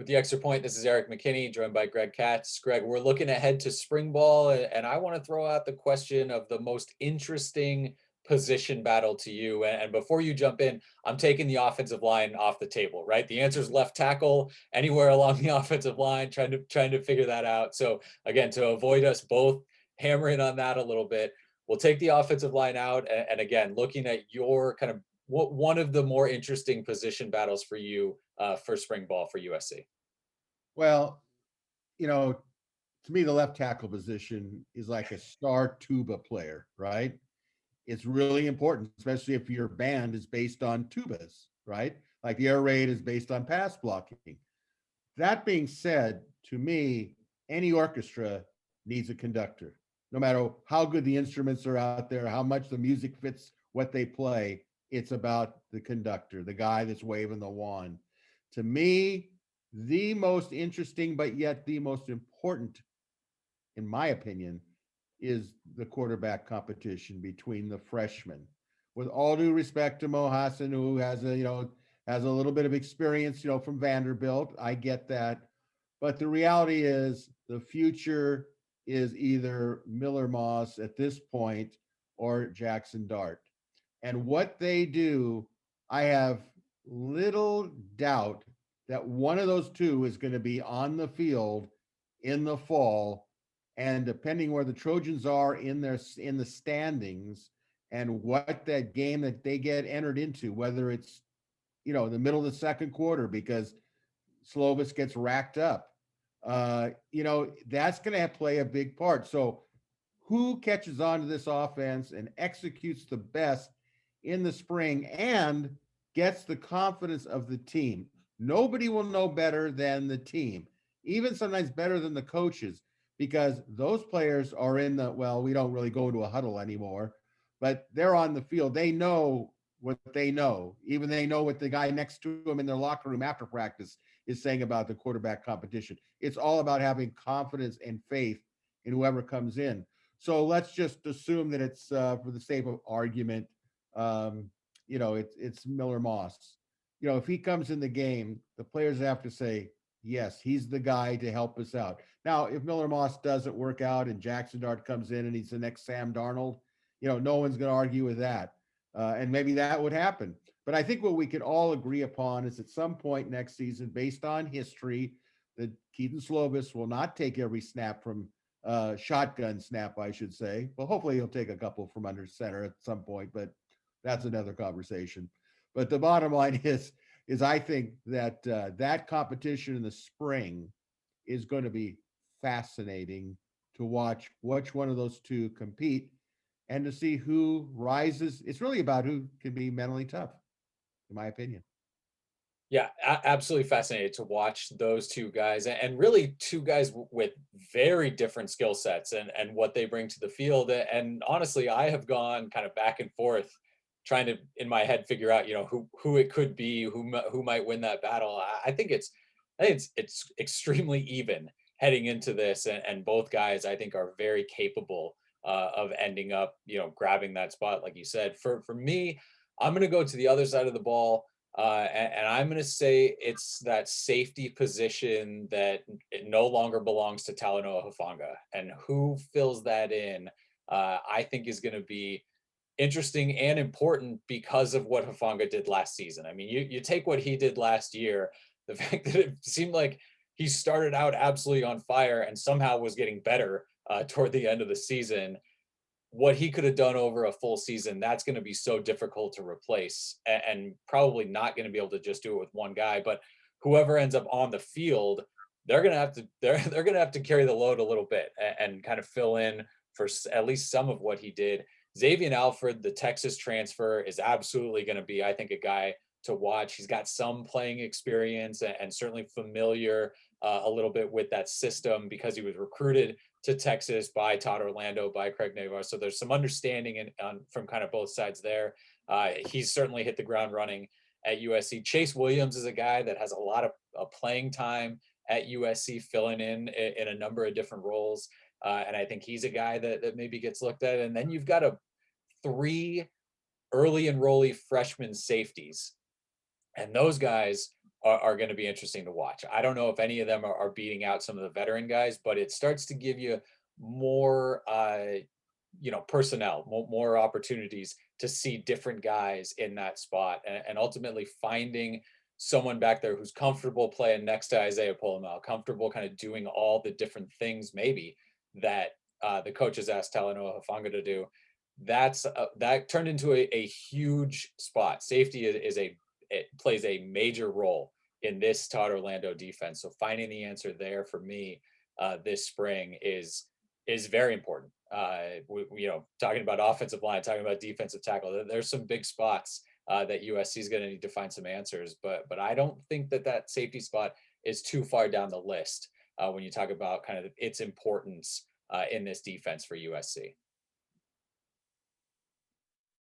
With the extra point, this is Erik McKinney, joined by Greg Katz. Greg, we're looking ahead to spring ball, and I want to throw out the question of the most interesting position battle to you. And before you jump in, I'm taking the offensive line off the table, right? The answer is left tackle, anywhere along the offensive line, trying to figure that out. So again, to avoid us both hammering on that a little bit, we'll take the offensive line out. And again, looking at your kind of one of the more interesting position battles for you for spring ball for USC. Well, you know, to me, the left tackle position is like a star tuba player, right? It's really important, especially if your band is based on tubas, right? Like the air raid is based on pass blocking. That being said, to me, any orchestra needs a conductor. No matter how good the instruments are out there, how much the music fits what they play, it's about the conductor, the guy that's waving the wand. To me, the most interesting, but yet the most important, in my opinion, is the quarterback competition between the freshmen. With all due respect to Mo Hassan, who has a little bit of experience, from Vanderbilt, I get that, but the reality is the future is either Miller Moss at this point or Jackson Dart. And what they do, I have little doubt that one of those two is going to be on the field in the fall. And depending where the Trojans are in the standings and what that game that they get entered into, whether it's in the middle of the second quarter because Slovis gets racked up, that's going to play a big part. So who catches on to this offense and executes the best in the spring and gets the confidence of the team? Nobody will know better than the team, even sometimes better than the coaches, because those players are we don't really go to a huddle anymore, but they're on the field. They know what they know. Even they know what the guy next to them in their locker room after practice is saying about the quarterback competition. It's all about having confidence and faith in whoever comes in. So let's just assume that it's for the sake of argument, it's Miller Moss. If he comes in the game, the players have to say, yes, he's the guy to help us out. Now, if Miller Moss doesn't work out and Jackson Dart comes in and he's the next Sam Darnold, no one's going to argue with that. And maybe that would happen. But I think what we could all agree upon is at some point next season, based on history, that Keaton Slovis will not take every snap from shotgun snap, I should say. Well, hopefully he'll take a couple from under center at some point, but that's another conversation. But the bottom line is I think that that competition in the spring is going to be fascinating to watch which one of those two compete and to see who rises. It's really about who can be mentally tough, in my opinion. Yeah, absolutely fascinated to watch those two guys, and really two guys with very different skill sets and what they bring to the field. And honestly, I have gone kind of back and forth trying to in my head figure out who it could be, who might win that battle. I think it's extremely even heading into this, and both guys I think are very capable of ending up grabbing that spot like you said. For me, I'm going to go to the other side of the ball. And I'm going to say it's that safety position that it no longer belongs to Talanoa Hufanga, and who fills that in. I think is going to be interesting and important because of what Hufanga did last season. I mean, you take what he did last year, the fact that it seemed like he started out absolutely on fire and somehow was getting better toward the end of the season. What he could have done over a full season, that's going to be so difficult to replace, and probably not going to be able to just do it with one guy. But whoever ends up on the field, they're going to have to they're going to have to carry the load a little bit and kind of fill in for at least some of what he did. Xavier Alfred, the Texas transfer, is absolutely going to be, I think, a guy to watch. He's got some playing experience and certainly familiar a little bit with that system because he was recruited to Texas by Todd Orlando, by Craig Navar. So there's some understanding from kind of both sides there. He's certainly hit the ground running at USC. Chase Williams is a guy that has a lot of playing time at USC, filling in a number of different roles. And I think he's a guy that maybe gets looked at. And then you've got three early enrollee freshman safeties. And those guys are going to be interesting to watch. I don't know if any of them are beating out some of the veteran guys, but it starts to give you more, personnel, more opportunities to see different guys in that spot, and ultimately finding someone back there who's comfortable playing next to Isaiah Pulomel, comfortable kind of doing all the different things maybe that the coaches asked Talanoa Hufanga to do. That turned into a huge spot. Safety it plays a major role in this Todd Orlando defense. So finding the answer there for me this spring is very important. Talking about offensive line, talking about defensive tackle, there's some big spots that USC is going to need to find some answers. But I don't think that safety spot is too far down the list when you talk about kind of its importance in this defense for USC.